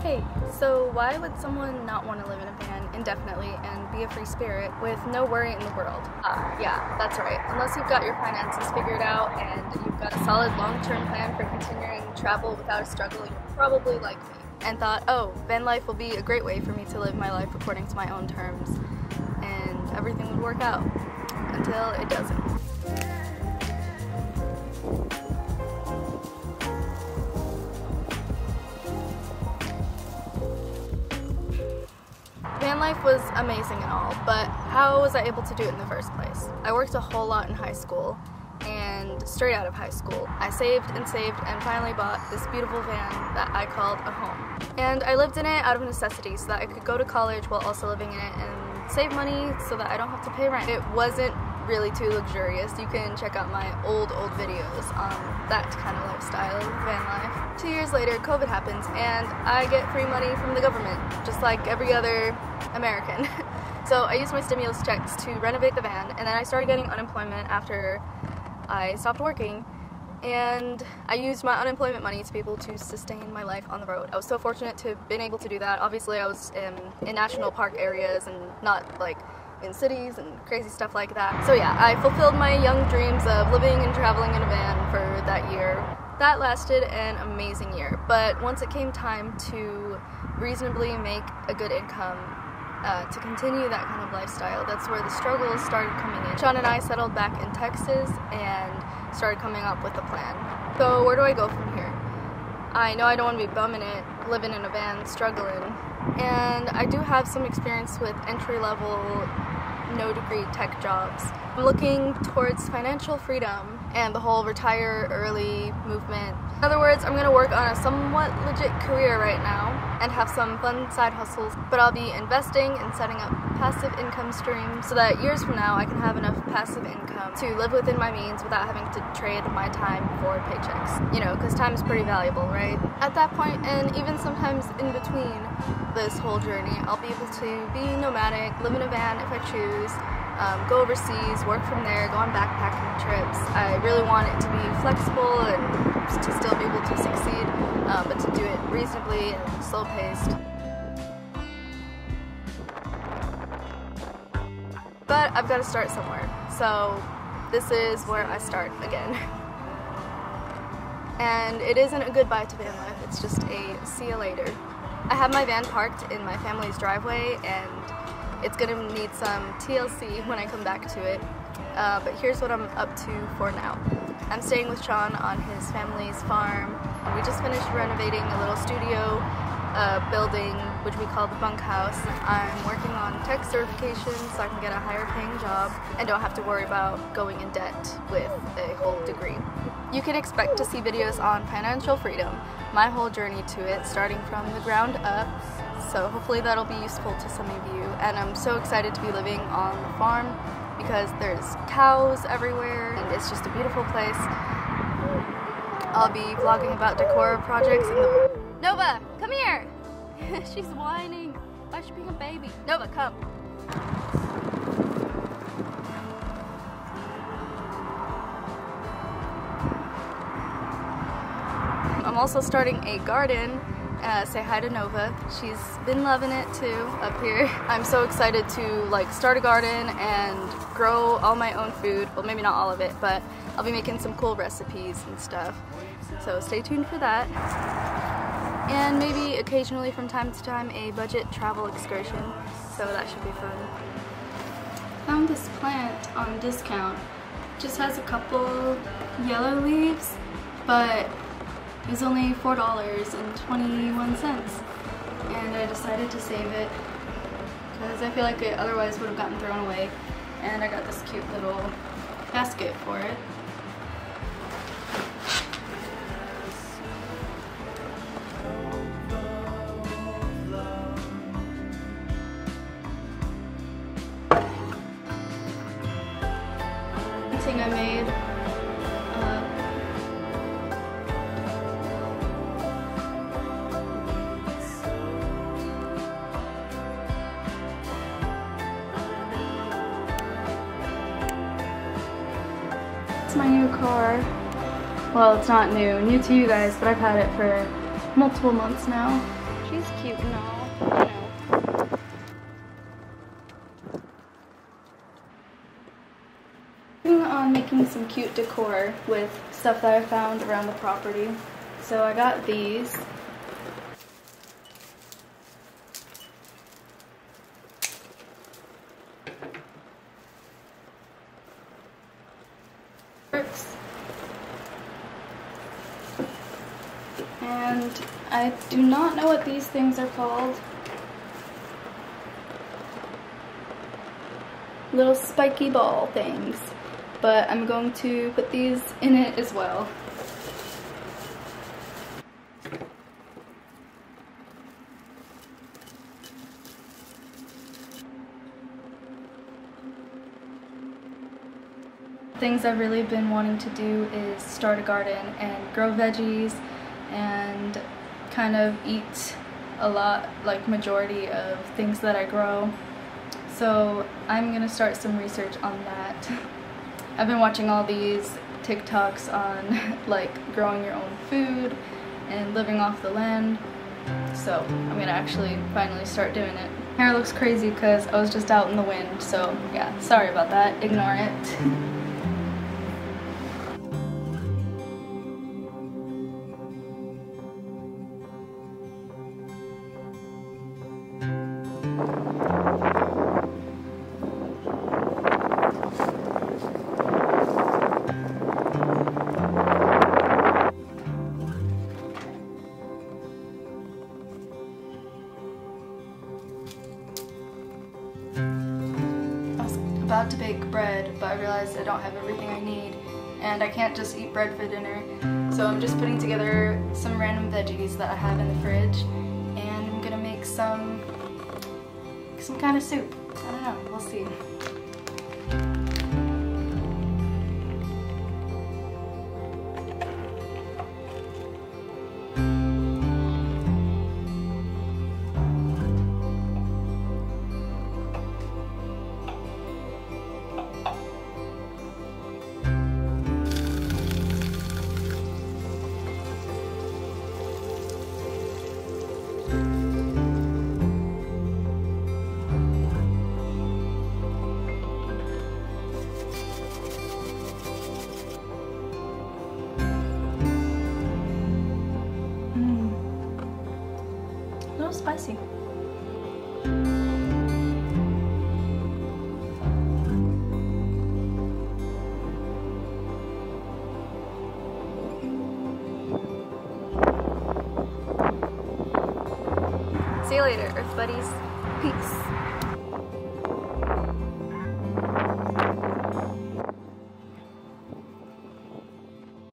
Okay, so why would someone not want to live in a van indefinitely and be a free spirit with no worry in the world? Yeah, that's right. Unless you've got your finances figured out and you've got a solid long-term plan for continuing travel without a struggle, you're probably like me and thought, oh, van life will be a great way for me to live my life according to my own terms and everything would work out until it doesn't. Van life was amazing and all, but how was I able to do it in the first place? I worked a whole lot in high school, and straight out of high school, I saved and finally bought this beautiful van that I called a home. And I lived in it out of necessity so that I could go to college while also living in it and save money so that I don't have to pay rent. It wasn't really too luxurious. You can check out my old videos on that kind of lifestyle, van life. 2 years later, COVID happens and I get free money from the government, just like every other American. So I used my stimulus checks to renovate the van, and then I started getting unemployment after I stopped working, and I used my unemployment money to be able to sustain my life on the road. I was so fortunate to have been able to do that. Obviously I was in national park areas and not like in cities and crazy stuff like that. So yeah, I fulfilled my young dreams of living and traveling in a van for that year. That lasted an amazing year, but once it came time to reasonably make a good income, to continue that kind of lifestyle, that's where the struggles started coming in. Sean and I settled back in Texas and started coming up with a plan. So where do I go from here? I know I don't want to be bumming it, living in a van, struggling, and I do have some experience with entry-level, no-degree tech jobs. I'm looking towards financial freedom and the whole retire early movement. In other words, I'm going to work on a somewhat legit career right now and have some fun side hustles, but I'll be investing and setting up passive income streams so that years from now I can have enough passive income to live within my means without having to trade my time for paychecks. You know, because time is pretty valuable, right? At that point, and even sometimes in between this whole journey, I'll be able to be nomadic, live in a van if I choose, go overseas, work from there, go on backpacking trips. I really want it to be flexible and to still be able to succeed, but to do it reasonably and slow-paced. But I've got to start somewhere, so this is where I start again. And it isn't a goodbye to van life, it's just a see you later. I have my van parked in my family's driveway, and it's gonna need some TLC when I come back to it, but here's what I'm up to for now. I'm staying with Sean on his family's farm. We just finished renovating a little studio building, which we call the bunkhouse. I'm working on tech certification so I can get a higher paying job and don't have to worry about going in debt with a whole degree. You can expect to see videos on financial freedom, my whole journey to it, starting from the ground up. So hopefully that'll be useful to some of you. And I'm so excited to be living on the farm because there's cows everywhere and it's just a beautiful place. I'll be vlogging about decor projects in the... Nova, come here! She's whining. Why is she being a baby? Nova, come. I'm also starting a garden. Say hi to Nova. She's been loving it too up here. I'm so excited to start a garden and grow all my own food. Well, maybe not all of it, but I'll be making some cool recipes and stuff. So stay tuned for that. And maybe occasionally from time to time a budget travel excursion. So that should be fun. Found this plant on discount. Just has a couple yellow leaves, but it was only $4.21, and I decided to save it because I feel like it otherwise would have gotten thrown away, and I got this cute little basket for it. Thing I made. It's my new car. Well, it's not new to you guys, but I've had it for multiple months now. She's cute and all, you know. Working on making some cute decor with stuff that I found around the property. So I got these. And I do not know what these things are called. Little spiky ball things. But I'm going to put these in it as well. Things I've really been wanting to do is start a garden and grow veggies and kind of eat a lot, like majority of things that I grow. So I'm gonna start some research on that. I've been watching all these TikToks on like growing your own food and living off the land. So I'm gonna actually finally start doing it. Hair looks crazy because I was just out in the wind, so yeah, sorry about that, ignore it. About to bake bread, but I realized I don't have everything I need and I can't just eat bread for dinner, so I'm just putting together some random veggies that I have in the fridge and I'm gonna make some kind of soup. I don't know, we'll see. A little spicy. See you later, Earth Buddies. Peace.